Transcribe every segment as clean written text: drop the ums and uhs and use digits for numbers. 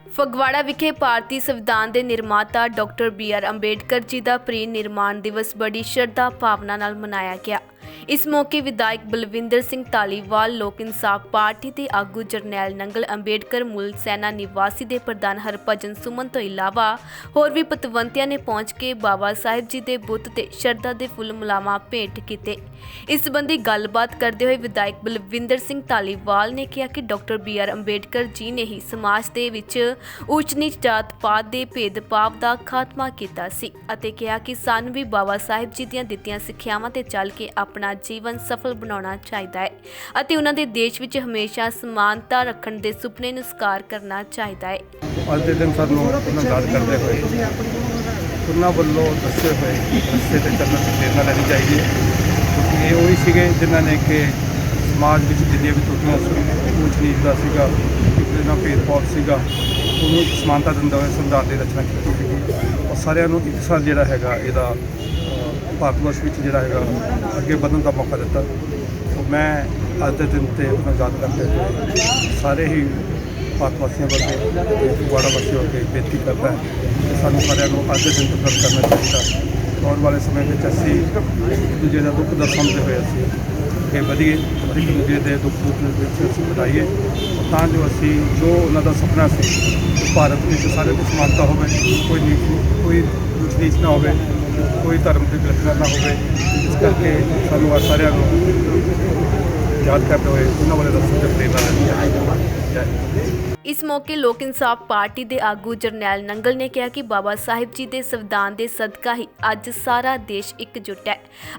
ਫਗਵਾੜਾ ਵਿਖੇ ਭਾਰਤੀ ਸੰਵਿਧਾਨ ਦੇ ਨਿਰਮਾਤਾ ਡਾਕਟਰ ਬੀ.ਆਰ. ਅੰਬੇਡਕਰ ਜੀ ਦਾ ਪ੍ਰੀ-ਨਿਰਮਾਣ ਦਿਵਸ ਬੜੀ ਸ਼ਰਧਾ ਭਾਵਨਾ ਨਾਲ ਮਨਾਇਆ ਗਿਆ। ਇਸ ਮੌਕੇ ਵਿਧਾਇਕ ਬਲਵਿੰਦਰ ਸਿੰਘ ਧਾਲੀਵਾਲ, ਲੋਕ ਇਨਸਾਫ ਪਾਰਟੀ ਦੇ ਆਗੂ ਜਰਨੈਲ ਨੰਗਲ, ਅੰਬੇਡਕਰ ਮੂਲ ਸੈਨਾ ਨਿਵਾਸੀ ਦੇ ਪ੍ਰਧਾਨ ਹਰਭਜਨ ਸੁਮਨ ਤੋਂ ਇਲਾਵਾ ਹੋਰ ਵੀ ਪਤਵੰਤਿਆਂ ਨੇ ਪਹੁੰਚ ਕੇ ਬਾਬਾ ਸਾਹਿਬ ਜੀ ਦੇ ਬੁੱਤ ਤੇ ਸ਼ਰਧਾ ਦੇ ਫੁੱਲ ਮੁਲਾਮਾ ਭੇਟ ਕੀਤੇ। ਇਸ ਸੰਬੰਧੀ ਗੱਲਬਾਤ ਕਰਦੇ ਹੋਏ ਵਿਧਾਇਕ ਬਲਵਿੰਦਰ ਸਿੰਘ ਧਾਲੀਵਾਲ ਨੇ ਕਿਹਾ ਕਿ ਡਾਕਟਰ ਬੀ.ਆਰ. ਅੰਬੇਡਕਰ ਜੀ ਨੇ ਹੀ ਸਮਾਜ ਦੇ ਵਿੱਚ ਉੱਚ ਨੀਚ ਜਾਤ ਪਾਤ ਦੇ ਭੇਦਭਾਵ ਦਾ ਖਾਤਮਾ ਕੀਤਾ ਸੀ ਅਤੇ ਕਿਹਾ ਕਿ ਸਾਨੂੰ ਵੀ ਬਾਬਾ ਸਾਹਿਬ ਜੀ ਦੀਆਂ ਦਿੱਤੀਆਂ ਸਿੱਖਿਆਵਾਂ ਤੇ ਚੱਲ ਕੇ ਆਪਣਾ ਜੀਵਨ ਸਫਲ ਬਣਾਉਣਾ ਚਾਹੀਦਾ ਹੈ ਅਤੇ ਉਹਨਾਂ ਦੇ ਦੇਸ਼ ਵਿੱਚ ਹਮੇਸ਼ਾ ਸਮਾਨਤਾ ਰੱਖਣ ਦੇ ਸੁਪਨੇ ਨੂੰ ਸਾਕਾਰ ਕਰਨਾ ਚਾਹੀਦਾ ਹੈ। ਅੱਜ ਦੇ ਦਿਨ ਸਾਨੂੰ ਉਹਨਾਂ ਯਾਦ ਕਰਦੇ ਹੋਏ ਉਹਨਾਂ ਵੱਲੋਂ ਦੱਸੇ ਹੋਏ ਰਸਤੇ ਤੇ ਚੱਲਣ ਦੀ ਪ੍ਰੇਰਨਾ ਲੈਣੀ ਚਾਹੀਦੀ ਹੈ, ਕਿਉਂਕਿ ਇਹ ਉਹੀ ਸੀਗੇ ਜਿਨ੍ਹਾਂ ਨੇ ਕਿ ਸਮਾਜ ਵਿੱਚ ਜਿੰਨੀਆਂ ਵੀ ਟੁੱਟੀਆਂ ਉੱਚ ਨੀਚ ਦਾ ਸੀਗਾ, ਕਿਸੇ ਨਾਲ ਭੇਦਭਾਵ ਸੀਗਾ, ਉਹਨੂੰ ਸਮਾਨਤਾ ਦਿੰਦਾ ਹੋਇਆ ਸੰਵਿਧਾਨ ਦੀ ਰਚਨਾ ਕੀਤੀ ਸੀਗੀ ਔਰ ਸਾਰਿਆਂ ਨੂੰ ਇੱਕ ਸਾਲ ਜਿਹੜਾ ਹੈਗਾ ਇਹਦਾ ਭਾਰਤ ਵਰਸ਼ ਵਿੱਚ ਜਿਹੜਾ ਹੈਗਾ ਅੱਗੇ ਵਧਣ ਦਾ ਮੌਕਾ ਦਿੱਤਾ। ਮੈਂ ਅੱਜ ਦੇ ਦਿਨ 'ਤੇ ਉਹਨਾਂ ਯਾਦ ਕਰਦੇ ਹੋਏ ਸਾਰੇ ਹੀ ਭਾਰਤ ਵਾਸੀਆਂ ਵੱਲੋਂ ਫਗਵਾੜਾ ਵਾਸੀਆਂ ਵੱਲੋਂ ਬੇਨਤੀ ਕਰਦਾ ਕਿ ਸਾਨੂੰ ਸਾਰਿਆਂ ਨੂੰ ਅੱਜ ਦੇ ਦਿਨ ਤੋਂ ਕੰਮ ਕਰਨਾ ਚਾਹੀਦਾ। ਆਉਣ ਵਾਲੇ ਸਮੇਂ ਵਿੱਚ ਅਸੀਂ ਇੱਕ ਦੂਜੇ ਦਾ ਦੁੱਖ ਦਰਦ ਸਮਝਦੇ ਹੋਏ ਅਸੀਂ ਅੱਗੇ ਵਧੀਏ, ਇੱਕ ਦੂਜੇ ਦੇ ਦੁੱਖ ਵਿੱਚ ਅਸੀਂ ਵਧਾਈਏ ਤਾਂ ਜੋ ਅਸੀਂ ਜੋ ਉਹਨਾਂ ਦਾ ਸੁਪਨਾ ਸੀ ਭਾਰਤ ਵਿੱਚ ਸਾਰੇ ਦੀ ਸਮਾਨਤਾ ਹੋਵੇ, ਕੋਈ ਉੱਚ ਨੀਚ ਨਾ ਹੋਵੇ, ਕੋਈ ਧਰਮ ਦੀ ਵਿਲੱਖਣਤਾ ਨਾ ਹੋਵੇ। ਇਸ ਕਰਕੇ ਸਾਨੂੰ ਸਾਰਿਆਂ ਨੂੰ ਯਾਦ ਕਰਦੇ ਹੋਏ ਉਹਨਾਂ ਵਾਲੇ ਰਸਤੇ ਤੇ ਪ੍ਰੇਰਨਾ ਲੈਣੀ ਚਾਹੀਦੀ। ਇਸ ਮੌਕੇ ਲੋਕ ਇਨਸਾਫ ਪਾਰਟੀ ਦੇ ਆਗੂ ਜਰਨੈਲ ਨੰਗਲ ਨੇ ਕਿਹਾ ਕਿ ਬਾਬਾ ਸਾਹਿਬ ਜੀ ਦੇ ਸੰਵਿਧਾਨ ਦੇ ਸਦਕਾ ਹੀ ਅੱਜ ਸਾਰਾ ਦੇਸ਼ ਇਕਜੁੱਟ ਹੈ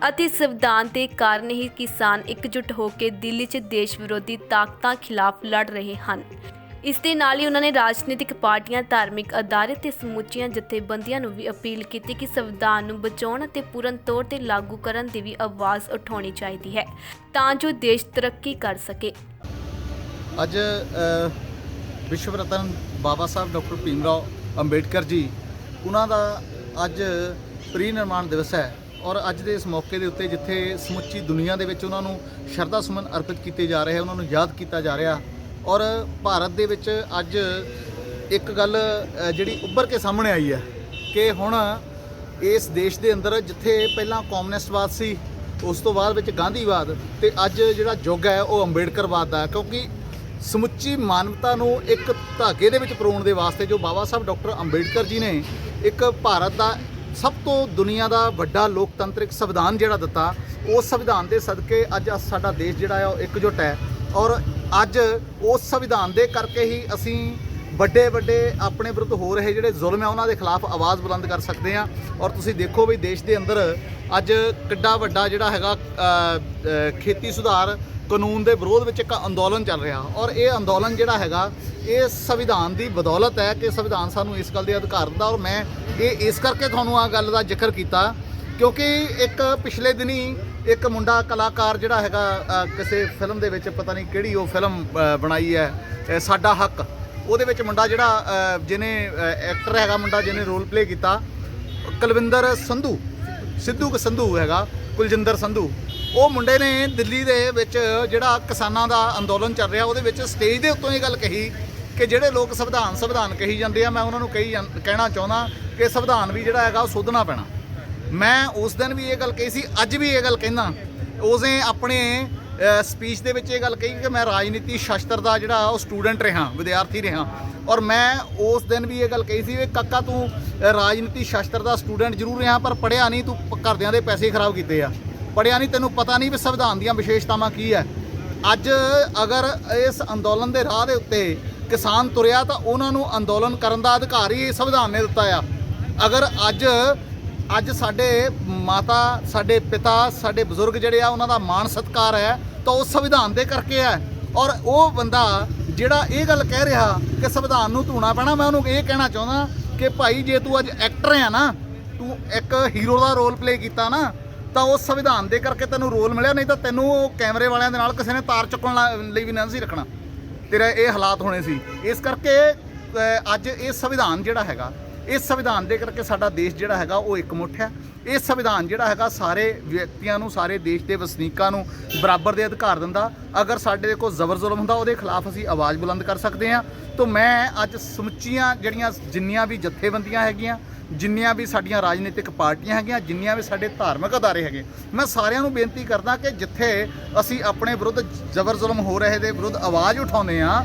ਅਤੇ ਸੰਵਿਧਾਨ ਦੇ ਕਾਰਨ ਹੀ ਕਿਸਾਨ ਇਕਜੁੱਟ ਹੋ ਕੇ ਦਿੱਲੀ 'ਚ ਦੇਸ਼ ਵਿਰੋਧੀ ਤਾਕਤਾਂ ਖਿਲਾਫ ਲੜ ਰਹੇ ਹਨ। ਇਸ ਦੇ ਨਾਲ ਹੀ ਉਹਨਾਂ ਨੇ ਰਾਜਨੀਤਿਕ ਪਾਰਟੀਆਂ, ਧਾਰਮਿਕ ਅਦਾਰੇ ਤੇ ਸਮੁੱਚੀਆਂ ਜਥੇਬੰਦੀਆਂ ਨੂੰ ਵੀ ਅਪੀਲ ਕੀਤੀ ਕਿ ਸੰਵਿਧਾਨ ਨੂੰ ਬਚਾਉਣ ਅਤੇ ਪੂਰਨ ਤੌਰ ਤੇ ਲਾਗੂ ਕਰਨ ਦੀ ਵੀ ਆਵਾਜ਼ ਉਠਾਉਣੀ ਚਾਹੀਦੀ ਹੈ ਤਾਂ ਜੋ ਦੇਸ਼ ਤਰੱਕੀ ਕਰ ਸਕੇ। ਅੱਜ ਵਿਸ਼ਵ ਰਤਨ ਬਾਬਾ ਸਾਹਿਬ ਡਾਕਟਰ ਭੀਮਰਾਓ ਅੰਬੇਡਕਰ ਜੀ ਉਹਨਾਂ ਦਾ ਅੱਜ ਪ੍ਰੀ ਨਿਰਮਾਣ ਦਿਵਸ ਹੈ ਔਰ ਅੱਜ ਦੇ ਇਸ ਮੌਕੇ ਦੇ ਉੱਤੇ ਜਿੱਥੇ ਸਮੁੱਚੀ ਦੁਨੀਆ ਦੇ ਵਿੱਚ ਉਹਨਾਂ ਨੂੰ ਸ਼ਰਧਾ ਸੁਮਨ ਅਰਪਿਤ ਕੀਤੇ ਜਾ ਰਹੇ, ਉਹਨਾਂ ਨੂੰ ਯਾਦ ਕੀਤਾ ਜਾ ਰਿਹਾ ਔਰ ਭਾਰਤ ਦੇ ਵਿੱਚ ਅੱਜ ਇੱਕ ਗੱਲ ਜਿਹੜੀ ਉੱਭਰ ਕੇ ਸਾਹਮਣੇ ਆਈ ਹੈ ਕਿ ਹੁਣ ਇਸ ਦੇਸ਼ ਦੇ ਅੰਦਰ ਜਿੱਥੇ ਪਹਿਲਾਂ ਕਮਿਊਨਿਸਟਵਾਦ ਸੀ, ਉਸ ਤੋਂ ਬਾਅਦ ਵਿੱਚ ਗਾਂਧੀਵਾਦ ਤੇ ਅੱਜ ਜਿਹੜਾ ਯੁੱਗ ਹੈ ਉਹ ਅੰਬੇਡਕਰਵਾਦ ਦਾ ਹੈ, ਕਿਉਂਕਿ ਸਮੁੱਚੀ ਮਾਨਵਤਾ ਨੂੰ ਇੱਕ ਧਾਗੇ ਦੇ ਵਿੱਚ ਪਰੋਣ ਦੇ ਵਾਸਤੇ ਜੋ ਬਾਬਾ ਸਾਹਿਬ ਡਾਕਟਰ ਅੰਬੇਡਕਰ ਜੀ ਨੇ ਇੱਕ ਭਾਰਤ ਦਾ ਸਭ ਤੋਂ ਦੁਨੀਆ ਦਾ ਵੱਡਾ ਲੋਕਤੰਤਰਿਕ ਸੰਵਿਧਾਨ ਜਿਹੜਾ ਦਿੱਤਾ, ਉਸ ਸੰਵਿਧਾਨ ਦੇ ਸਦਕੇ ਅੱਜ ਸਾਡਾ ਦੇਸ਼ ਜਿਹੜਾ ਹੈ ਉਹ ਇਕਜੁੱਟ ਹੈ ਔਰ ਅੱਜ ਉਸ ਸੰਵਿਧਾਨ ਦੇ ਕਰਕੇ ਹੀ ਅਸੀਂ ਵੱਡੇ ਆਪਣੇ ਵਿਰੁੱਧ ਹੋ ਰਹੇ ਜਿਹੜੇ ਜ਼ੁਲਮ ਹੈ ਉਹਨਾਂ ਦੇ ਖਿਲਾਫ ਆਵਾਜ਼ ਬੁਲੰਦ ਕਰ ਸਕਦੇ ਹਾਂ। ਔਰ ਤੁਸੀਂ ਦੇਖੋ ਵੀ ਦੇਸ਼ ਦੇ ਅੰਦਰ ਅੱਜ ਕਿੱਡਾ ਵੱਡਾ ਜਿਹੜਾ ਹੈਗਾ ਖੇਤੀ ਸੁਧਾਰ ਕਾਨੂੰਨ ਦੇ ਵਿਰੋਧ ਵਿੱਚ ਇੱਕ ਅੰਦੋਲਨ ਚੱਲ ਰਿਹਾ ਔਰ ਇਹ ਅੰਦੋਲਨ ਜਿਹੜਾ ਹੈਗਾ ਇਹ ਸੰਵਿਧਾਨ ਦੀ ਬਦੌਲਤ ਹੈ ਕਿ ਸੰਵਿਧਾਨ ਸਾਨੂੰ ਇਸ ਗੱਲ ਦੇ ਅਧਿਕਾਰ ਦਿੰਦਾ। ਔਰ ਮੈਂ ਇਹ ਇਸ ਕਰਕੇ ਤੁਹਾਨੂੰ ਆਹ ਗੱਲ ਦਾ ਜ਼ਿਕਰ ਕੀਤਾ ਕਿਉਂਕਿ ਇੱਕ ਪਿਛਲੇ ਦਿਨੀ ਇੱਕ ਮੁੰਡਾ ਕਲਾਕਾਰ ਜਿਹੜਾ ਹੈਗਾ ਕਿਸੇ ਫਿਲਮ ਦੇ ਵਿੱਚ, ਪਤਾ ਨਹੀਂ ਕਿਹੜੀ ਉਹ ਫਿਲਮ ਬਣਾਈ ਹੈ ਸਾਡਾ ਹੱਕ, ਉਹਦੇ ਵਿੱਚ ਮੁੰਡਾ ਜਿਹੜਾ ਜਿਹਨੇ ਐਕਟਰ ਹੈਗਾ ਮੁੰਡਾ ਜਿਹਨੇ ਰੋਲ ਪਲੇ ਕੀਤਾ ਕੁਲਵਿੰਦਰ ਸੰਧੂ ਹੈਗਾ, ਕੁਲਜਿੰਦਰ ਸੰਧੂ, ਉਹ ਮੁੰਡੇ ਨੇ ਦਿੱਲੀ ਦੇ ਵਿੱਚ ਜਿਹੜਾ ਕਿਸਾਨਾਂ ਦਾ ਅੰਦੋਲਨ ਚੱਲ ਰਿਹਾ ਉਹਦੇ ਵਿੱਚ ਸਟੇਜ ਦੇ ਉੱਤੋਂ ਇਹ ਗੱਲ ਕਹੀ ਕਿ ਜਿਹੜੇ ਲੋਕ ਸੰਵਿਧਾਨ ਕਹੀ ਜਾਂਦੇ ਆ, ਮੈਂ ਉਹਨਾਂ ਨੂੰ ਕਹਿਣਾ ਚਾਹੁੰਦਾ ਕਿ ਸੰਵਿਧਾਨ ਵੀ ਜਿਹੜਾ ਹੈਗਾ ਉਹ ਸੋਧਣਾ ਪੈਣਾ। ਮੈਂ ਉਸ ਦਿਨ ਵੀ ਇਹ ਗੱਲ ਕਹੀ ਸੀ, ਅੱਜ ਵੀ ਇਹ ਗੱਲ ਕਹਿੰਦਾ। ਉਸਨੇ ਆਪਣੇ ਸਪੀਚ ਦੇ ਵਿੱਚ ਇਹ ਗੱਲ ਕਹੀ ਕਿ ਮੈਂ ਰਾਜਨੀਤੀ ਸ਼ਾਸਤਰ ਦਾ ਜਿਹੜਾ ਉਹ ਸਟੂਡੈਂਟ ਰਿਹਾ, ਵਿਦਿਆਰਥੀ ਰਿਹਾ ਔਰ ਮੈਂ ਉਸ ਦਿਨ ਵੀ ਇਹ ਗੱਲ ਕਹੀ ਸੀ ਵੀ ਕਾਕਾ ਤੂੰ ਰਾਜਨੀਤੀ ਸ਼ਾਸਤਰ ਦਾ ਸਟੂਡੈਂਟ ਜ਼ਰੂਰ ਰਿਹਾ ਪਰ ਪੜ੍ਹਿਆ ਨਹੀਂ, ਤੂੰ ਘਰਦਿਆਂ ਦੇ ਪੈਸੇ ਖਰਾਬ ਕੀਤੇ ਆ, ਪੜ੍ਹਿਆ ਨਹੀਂ, ਤੈਨੂੰ ਪਤਾ ਨਹੀਂ ਵੀ ਸੰਵਿਧਾਨ ਦੀਆਂ ਵਿਸ਼ੇਸ਼ਤਾਵਾਂ ਕੀ ਹੈ। ਅੱਜ ਅਗਰ ਇਸ ਅੰਦੋਲਨ ਦੇ ਰਾਹ ਦੇ ਉੱਤੇ ਕਿਸਾਨ ਤੁਰਿਆ ਤਾਂ ਉਹਨਾਂ ਨੂੰ ਅੰਦੋਲਨ ਕਰਨ ਦਾ ਅਧਿਕਾਰ ਹੀ ਸੰਵਿਧਾਨ ਨੇ ਦਿੱਤਾ ਆ। ਅਗਰ ਅੱਜ ਸਾਡੇ ਮਾਤਾ, ਸਾਡੇ ਪਿਤਾ, ਸਾਡੇ ਬਜ਼ੁਰਗ ਜਿਹੜੇ ਆ ਉਹਨਾਂ ਦਾ ਮਾਣ ਸਤਿਕਾਰ ਹੈ ਤਾਂ ਉਹ ਸੰਵਿਧਾਨ ਦੇ ਕਰਕੇ ਹੈ। ਔਰ ਉਹ ਬੰਦਾ ਜਿਹੜਾ ਇਹ ਗੱਲ ਕਹਿ ਰਿਹਾ ਕਿ ਸੰਵਿਧਾਨ ਨੂੰ ਧੋਣਾ ਪੈਣਾ, ਮੈਂ ਉਹਨੂੰ ਇਹ ਕਹਿਣਾ ਚਾਹੁੰਦਾ ਕਿ ਭਾਈ ਜੇ ਤੂੰ ਅੱਜ ਐਕਟਰ ਆ ਨਾ, ਤੂੰ ਇੱਕ ਹੀਰੋ ਦਾ ਰੋਲ ਪਲੇ ਕੀਤਾ ਨਾ ਤਾਂ ਉਸ ਸੰਵਿਧਾਨ ਦੇ ਕਰਕੇ ਤੈਨੂੰ ਰੋਲ ਮਿਲਿਆ, ਨਹੀਂ ਤਾਂ ਤੈਨੂੰ ਉਹ ਕੈਮਰੇ ਵਾਲਿਆਂ ਦੇ ਨਾਲ ਕਿਸੇ ਨੇ ਤਾਰ ਚੁੱਕਣ ਲਈ ਵੀ ਨਹੀਂ ਸੀ ਰੱਖਣਾ, ਤੇਰਾ ਇਹ ਹਾਲਾਤ ਹੋਣੇ ਸੀ। ਇਸ ਕਰਕੇ ਅੱਜ ਇਹ ਸੰਵਿਧਾਨ ਜਿਹੜਾ ਹੈਗਾ ਇਸ ਸੰਵਿਧਾਨ ਦੇ ਕਰਕੇ ਸਾਡਾ ਦੇਸ਼ ਜਿਹੜਾ ਹੈਗਾ ਉਹ ਇਕਮੁੱਠ ਹੈ। ਇਹ ਸੰਵਿਧਾਨ ਜਿਹੜਾ ਹੈਗਾ ਸਾਰੇ ਵਿਅਕਤੀਆਂ ਨੂੰ, ਸਾਰੇ ਦੇਸ਼ ਦੇ ਵਸਨੀਕਾਂ ਨੂੰ ਬਰਾਬਰ ਦੇ ਅਧਿਕਾਰ ਦਿੰਦਾ। ਅਗਰ ਸਾਡੇ ਕੋਲ ਜ਼ਬਰ ਜ਼ੁਲਮ ਹੁੰਦਾ ਉਹਦੇ ਖਿਲਾਫ ਅਸੀਂ ਆਵਾਜ਼ ਬੁਲੰਦ ਕਰ ਸਕਦੇ ਹਾਂ। ਤਾਂ ਮੈਂ ਅੱਜ ਸਮੁੱਚੀਆਂ ਜਿੰਨੀਆਂ ਵੀ ਜਥੇਬੰਦੀਆਂ ਹੈਗੀਆਂ, ਜਿੰਨੀਆਂ ਵੀ ਸਾਡੀਆਂ ਰਾਜਨੀਤਿਕ ਪਾਰਟੀਆਂ ਹੈਗੀਆਂ, ਜਿੰਨੀਆਂ ਵੀ ਸਾਡੇ ਧਾਰਮਿਕ ਅਦਾਰੇ ਹੈਗੇ, ਮੈਂ ਸਾਰਿਆਂ ਨੂੰ ਬੇਨਤੀ ਕਰਦਾ ਕਿ ਜਿੱਥੇ ਅਸੀਂ ਆਪਣੇ ਵਿਰੁੱਧ ਜ਼ਬਰ ਜ਼ੁਲਮ ਹੋ ਰਹੇ ਦੇ ਵਿਰੁੱਧ ਆਵਾਜ਼ ਉਠਾਉਂਦੇ ਹਾਂ,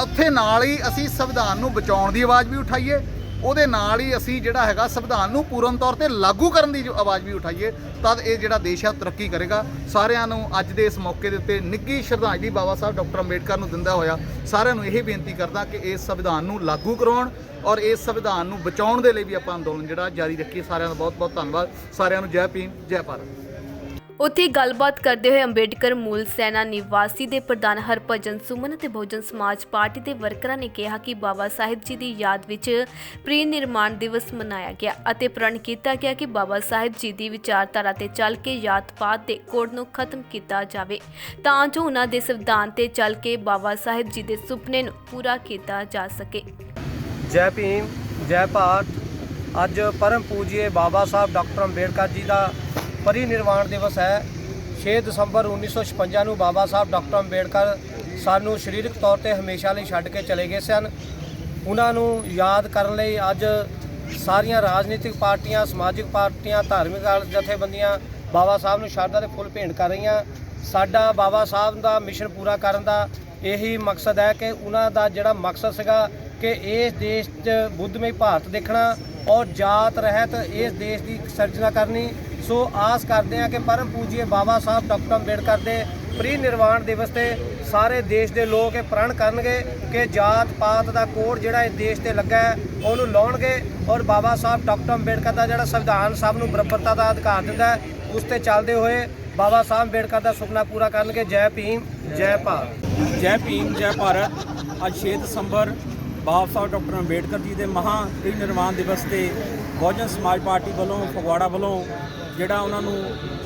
ਉੱਥੇ ਨਾਲ ਹੀ ਅਸੀਂ ਸੰਵਿਧਾਨ ਨੂੰ ਬਚਾਉਣ ਦੀ ਆਵਾਜ਼ ਵੀ ਉਠਾਈਏ। ਉਹਦੇ ਨਾਲ ਹੀ ਅਸੀਂ ਜਿਹੜਾ ਹੈਗਾ ਸੰਵਿਧਾਨ ਨੂੰ ਪੂਰਨ ਤੌਰ ਤੇ ਲਾਗੂ ਕਰਨ ਦੀ ਜੋ ਆਵਾਜ਼ ਵੀ ਉਠਾਈਏ, ਤਦ ਇਹ ਜਿਹੜਾ ਦੇਸ਼ ਹੈ ਤਰੱਕੀ ਕਰੇਗਾ। ਸਾਰਿਆਂ ਨੂੰ ਅੱਜ ਦੇ ਇਸ ਮੌਕੇ ਦੇ ਉੱਤੇ ਨਿੱਘੀ ਸ਼ਰਧਾਂਜਲੀ ਬਾਬਾ ਸਾਹਿਬ ਡਾਕਟਰ ਅੰਬੇਡਕਰ ਨੂੰ ਦਿੰਦਾ ਹੋਇਆ ਸਾਰਿਆਂ ਨੂੰ ਇਹ ਬੇਨਤੀ ਕਰਦਾ ਕਿ ਇਸ ਸੰਵਿਧਾਨ ਨੂੰ ਲਾਗੂ ਕਰਵਾਉਣ ਔਰ ਇਸ ਸੰਵਿਧਾਨ ਨੂੰ ਬਚਾਉਣ ਦੇ ਲਈ ਵੀ ਆਪਾਂ ਅੰਦੋਲਨ ਜਿਹੜਾ ਜਾਰੀ ਰੱਖੀਏ। ਸਾਰਿਆਂ ਦਾ ਬਹੁਤ ਬਹੁਤ ਧੰਨਵਾਦ। ਸਾਰਿਆਂ ਨੂੰ ਜੈ ਭੀਮ, ਜੈ ਭਾਰਤ। ਉੱਥੇ ਗੱਲਬਾਤ ਕਰਦੇ ਹੋਏ ਅੰਬੇਡਕਰ ਮੂਲ ਸੈਨਾ ਨਿਵਾਸੀ ਦੇ ਪ੍ਰਧਾਨ ਹਰਭਜਨ ਸੁਮਨ ਅਤੇ ਬਹੁਜਨ ਸਮਾਜ ਪਾਰਟੀ ਦੇ ਵਰਕਰਾਂ ਨੇ ਕਿਹਾ ਕਿ ਬਾਬਾ ਸਾਹਿਬ ਜੀ ਦੀ ਯਾਦ ਵਿੱਚ ਪ੍ਰੀ ਨਿਰਮਾਣ ਦਿਵਸ ਮਨਾਇਆ ਗਿਆ ਅਤੇ ਪ੍ਰਣ ਕੀਤਾ ਗਿਆ ਕਿ ਬਾਬਾ ਸਾਹਿਬ ਜੀ ਦੀ ਵਿਚਾਰਧਾਰਾ ਤੇ ਚੱਲ ਕੇ ਜਾਤ-ਪਾਤ ਦੇ ਕੋੜ ਨੂੰ ਖਤਮ ਕੀਤਾ ਜਾਵੇ ਤਾਂ ਜੋ ਉਹਨਾਂ ਦੇ ਸੰਵਿਧਾਨ ਤੇ ਚੱਲ ਕੇ ਬਾਬਾ ਸਾਹਿਬ ਜੀ ਦੇ ਸੁਪਨੇ ਨੂੰ ਪੂਰਾ ਕੀਤਾ ਜਾ ਸਕੇ। ਜੈ ਭੀਮ, ਜੈ ਭਾਰਤ। ਅੱਜ ਪਰਮ ਪੂਜੀਏ ਬਾਬਾ ਸਾਹਿਬ ਡਾਕਟਰ ਅੰਬੇਡਕਰ ਜੀ ਦਾ ਪਰਿਨਿਰਵਾਣ ਦਿਵਸ ਹੈ। 6 ਦਸੰਬਰ 1956 ਨੂੰ ਬਾਬਾ ਸਾਹਿਬ ਡਾਕਟਰ ਅੰਬੇਡਕਰ ਸਾਨੂੰ ਸਰੀਰਕ ਤੌਰ ਤੇ ਹਮੇਸ਼ਾ ਲਈ ਛੱਡ ਕੇ ਚਲੇ ਗਏ ਸਨ। ਉਹਨਾਂ ਨੂੰ ਯਾਦ ਕਰਨ ਲਈ ਅੱਜ ਸਾਰੀਆਂ ਰਾਜਨੀਤਿਕ ਪਾਰਟੀਆਂ, ਸਮਾਜਿਕ ਪਾਰਟੀਆਂ, ਧਾਰਮਿਕ ਜਥੇਬੰਦੀਆਂ ਬਾਬਾ ਸਾਹਿਬ ਨੂੰ ਸ਼ਰਧਾ ਦੇ ਫੁੱਲ ਭੇਂਟ ਕਰ ਰਹੀਆਂ। ਸਾਡਾ ਬਾਬਾ ਸਾਹਿਬ ਦਾ ਮਿਸ਼ਨ ਪੂਰਾ ਕਰਨ ਦਾ ਇਹੀ ਮਕਸਦ ਹੈ ਕਿ ਉਹਨਾਂ ਦਾ ਜਿਹੜਾ ਮਕਸਦ ਸੀਗਾ ਕਿ ਇਸ ਦੇਸ਼ 'ਚ ਬੁੱਧਮਈ ਭਾਰਤ ਦੇਖਣਾ ਔਰ ਜਾਤ ਰਹਿਤ ਇਸ ਦੇਸ਼ ਦੀ ਸਿਰਜਣਾ ਕਰਨੀ। ਸੋ ਆਸ ਕਰਦੇ ਹਾਂ ਕਿ ਪਰਮ ਪੂਜੀਏ ਬਾਬਾ ਸਾਹਿਬ ਡਾਕਟਰ ਅੰਬੇਡਕਰ ਦੇ ਪ੍ਰੀ ਨਿਰਵਾਣ ਦਿਵਸ ਤੇ ਸਾਰੇ ਦੇਸ਼ ਦੇ ਲੋਕ ਇਹ ਪ੍ਰਣ ਕਰਨਗੇ ਕਿ ਜਾਤ ਪਾਤ ਦਾ ਕੋਡ ਜਿਹੜਾ ਇਸ ਦੇਸ਼ ਤੇ ਲੱਗਾ ਹੈ ਉਹਨੂੰ ਲਾਉਣਗੇ ਔਰ ਬਾਬਾ ਸਾਹਿਬ ਡਾਕਟਰ ਅੰਬੇਡਕਰ ਦਾ ਜਿਹੜਾ ਸੰਵਿਧਾਨ ਸਭ ਨੂੰ ਬਰਾਬਰਤਾ ਦਾ ਅਧਿਕਾਰ ਦਿੰਦਾ ਹੈ ਉਸ ਤੇ ਚੱਲਦੇ ਹੋਏ ਬਾਬਾ ਸਾਹਿਬ ਅੰਬੇਡਕਰ ਦਾ ਸੁਪਨਾ ਪੂਰਾ ਕਰਨਗੇ। ਜੈ ਭੀਮ, ਜੈ ਭਾਰਤ। ਜੈ ਭੀਮ, ਜੈ ਭਾਰਤ। ਅੱਜ 6 ਦਸੰਬਰ ਬਾਬਾ ਸਾਹਿਬ ਡਾਕਟਰ ਅੰਬੇਡਕਰ ਜੀ ਦੇ ਮਹਾਂ ਪ੍ਰੀ ਨਿਰਵਾਣ ਦਿਵਸ ਤੇ ਬਹੁਜਨ ਸਮਾਜ ਪਾਰਟੀ ਵੱਲੋਂ ਫਗਵਾੜਾ ਵੱਲੋਂ ਜਿਹੜਾ ਉਹਨਾਂ ਨੂੰ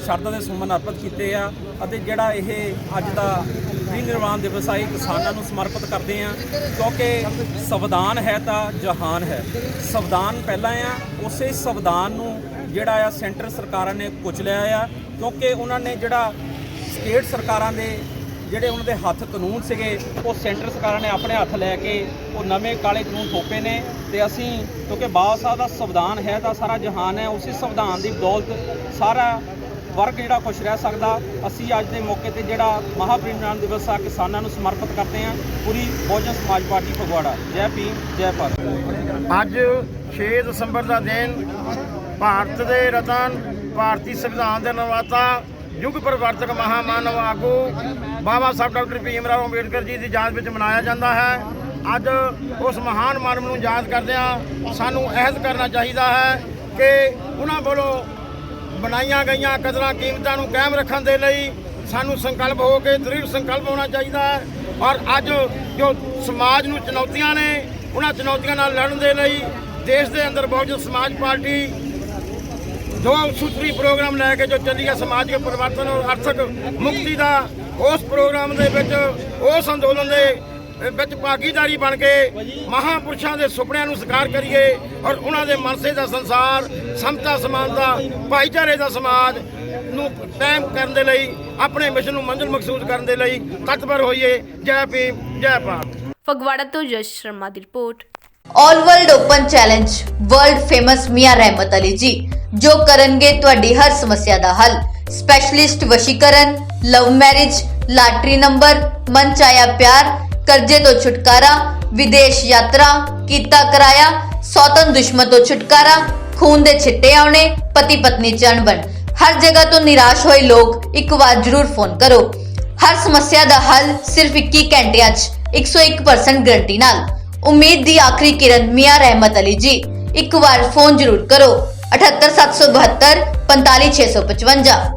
ਸ਼ਰਧਾ ਦੇ ਸੁਮਨ ਅਰਪਿਤ ਕੀਤੇ ਆ ਅਤੇ ਜਿਹੜਾ ਇਹ ਅੱਜ ਦਾ ਪ੍ਰੀ ਨਿਰਵਾਣ ਦਿਵਸ ਆ ਕਿਸਾਨਾਂ ਨੂੰ ਸਮਰਪਿਤ ਕਰਦੇ ਆ ਕਿਉਂਕਿ ਸੰਵਿਧਾਨ ਹੈ ਤਾਂ ਜਹਾਨ ਹੈ। ਸੰਵਿਧਾਨ ਪਹਿਲਾਂ ਆ, ਉਸੇ ਸੰਵਿਧਾਨ ਨੂੰ ਜਿਹੜਾ ਆ ਸੈਂਟਰ ਸਰਕਾਰਾਂ ਨੇ ਕੁਚਲਿਆ ਆ ਕਿਉਂਕਿ ਉਹਨਾਂ ਨੇ ਜਿਹੜਾ ਸਟੇਟ ਸਰਕਾਰਾਂ ਦੇ ਜਿਹੜੇ ਉਹਨਾਂ ਦੇ ਹੱਥ ਕਾਨੂੰਨ ਸੀਗੇ ਉਹ ਸੈਂਟਰ ਸਰਕਾਰਾਂ ਨੇ ਆਪਣੇ ਹੱਥ ਲੈ ਕੇ ਉਹ ਨਵੇਂ ਕਾਲੇ ਕਾਨੂੰਨ ਥੋਪੇ ਨੇ। ਤੇ ਅਸੀਂ ਕਿਉਂਕਿ ਬਾਬਾ ਸਾਹਿਬ ਦਾ ਸੰਵਿਧਾਨ ਹੈ ਤਾਂ ਸਾਰਾ ਜਹਾਨ ਹੈ, ਉਸੇ ਸੰਵਿਧਾਨ ਦੀ ਬਦੌਲਤ ਸਾਰਾ ਵਰਗ ਜਿਹੜਾ ਖੁਸ਼ ਰਹਿ ਸਕਦਾ। ਅਸੀਂ ਅੱਜ ਦੇ ਮੌਕੇ ਤੇ ਜਿਹੜਾ ਮਹਾਪਰਿਨਿਰਵਾਣ ਦਿਵਸ ਆ ਕਿਸਾਨਾਂ ਨੂੰ ਸਮਰਪਿਤ ਕਰਦੇ ਹਾਂ। ਪੂਰੀ ਬਹੁਜਨ ਸਮਾਜ ਪਾਰਟੀ ਫਗਵਾੜਾ। ਜੈ ਭੀਮ, ਜੈ ਭਾਰਤ। ਅੱਜ 6 ਦਸੰਬਰ ਦਾ ਦਿਨ ਭਾਰਤ ਦੇ ਰਤਨ, ਭਾਰਤੀ ਸੰਵਿਧਾਨ ਦੇ ਨਿਰਮਾਤਾ, ਯੁੱਗ ਪਰਿਵਰਤਕ ਮਹਾਮਾਨਵ ਆਗੂ ਬਾਬਾ ਸਾਹਿਬ ਡਾਕਟਰ ਭੀਮ ਰਾਓ ਅੰਬੇਡਕਰ ਜੀ ਦੀ ਯਾਦ ਵਿੱਚ ਮਨਾਇਆ ਜਾਂਦਾ ਹੈ। ਅੱਜ ਉਸ ਮਹਾਨ ਮਾਨਵ ਨੂੰ ਯਾਦ ਕਰਦਿਆਂ ਸਾਨੂੰ ਅਹਿਦ ਕਰਨਾ ਚਾਹੀਦਾ ਹੈ ਕਿ ਉਹਨਾਂ ਵੱਲੋਂ ਬਣਾਈਆਂ ਗਈਆਂ ਕਦਰਾਂ ਕੀਮਤਾਂ ਨੂੰ ਕਾਇਮ ਰੱਖਣ ਦੇ ਲਈ ਸਾਨੂੰ ਸੰਕਲਪ ਹੋ ਕੇ ਦ੍ਰਿੜ ਸੰਕਲਪ ਹੋਣਾ ਚਾਹੀਦਾ ਹੈ। ਔਰ ਅੱਜ ਜੋ ਸਮਾਜ ਨੂੰ ਚੁਣੌਤੀਆਂ ਨੇ, ਉਹਨਾਂ ਚੁਣੌਤੀਆਂ ਨਾਲ ਲੜਨ ਦੇ ਲਈ ਦੇਸ਼ ਦੇ ਅੰਦਰ ਬਹੁਜਨ ਸਮਾਜ ਪਾਰਟੀ ਦੋ ਸੂਤਰੀ ਪ੍ਰੋਗਰਾਮ ਲੈ ਕੇ ਜੋ ਚੱਲੀ ਹੈ, ਸਮਾਜਿਕ ਪਰਿਵਰਤਨ ਔਰ ਆਰਥਿਕ ਮੁਕਤੀ ਦਾ, ਉਸ ਪ੍ਰੋਗਰਾਮ ਦੇ ਵਿੱਚ ਉਸ ਅੰਦੋਲਨ ਦੇ ਵਿੱਚ ਭਾਗੀਦਾਰੀ ਬਣ ਕੇ ਮਹਾਂਪੁਰਸ਼ਾਂ ਦੇ ਸੁਪਨਿਆਂ ਨੂੰ ਸਾਕਾਰ ਕਰੀਏ ਔਰ ਉਹਨਾਂ ਦੇ ਮਨਸੇ ਦਾ ਸੰਸਾਰ, ਸਮਤਾ ਸਮਾਨਤਾ, ਭਾਈਚਾਰੇ ਦਾ ਸਮਾਜ ਨੂੰ ਕਾਇਮ ਕਰਨ ਦੇ ਲਈ, ਆਪਣੇ ਮਿਸ਼ਨ ਨੂੰ ਮੰਜ਼ਿਲ ਮਕਸੂਦ ਕਰਨ ਦੇ ਲਈ ਤਤਪਰ ਹੋਈਏ। ਜੈ ਭੀਮ, ਜੈ ਭਾਰਤ। ਫਗਵਾੜਾ ਤੋਂ ਯਸ਼ ਸ਼ਰਮਾ ਦੀ report. All world open challenge world famous Miyan Rehmat Ali जी जो करनगे तुहाडी हर समस्या दा हल। स्पेशलिस्ट वशीकरण, लव मैरिज, लाटरी नंबर, मन चाया प्यार, कर्जे तो छुटकारा, विदेश यात्रा, कीता कराया, सौतन दुश्मन तो छुटकारा, खून दे छिट्टे आने, पति पत्नी च अणबन। हर जगह तो निराश होए लोग एक बार जरूर फोन करो। हर समस्या दा हल सिर्फ 21 घंटियां च 101% गारंटी नाल। उम्मीद दी आखिरी किरण मियां रहमत अली जी। एक बार फोन जरूर करो 78772 45655।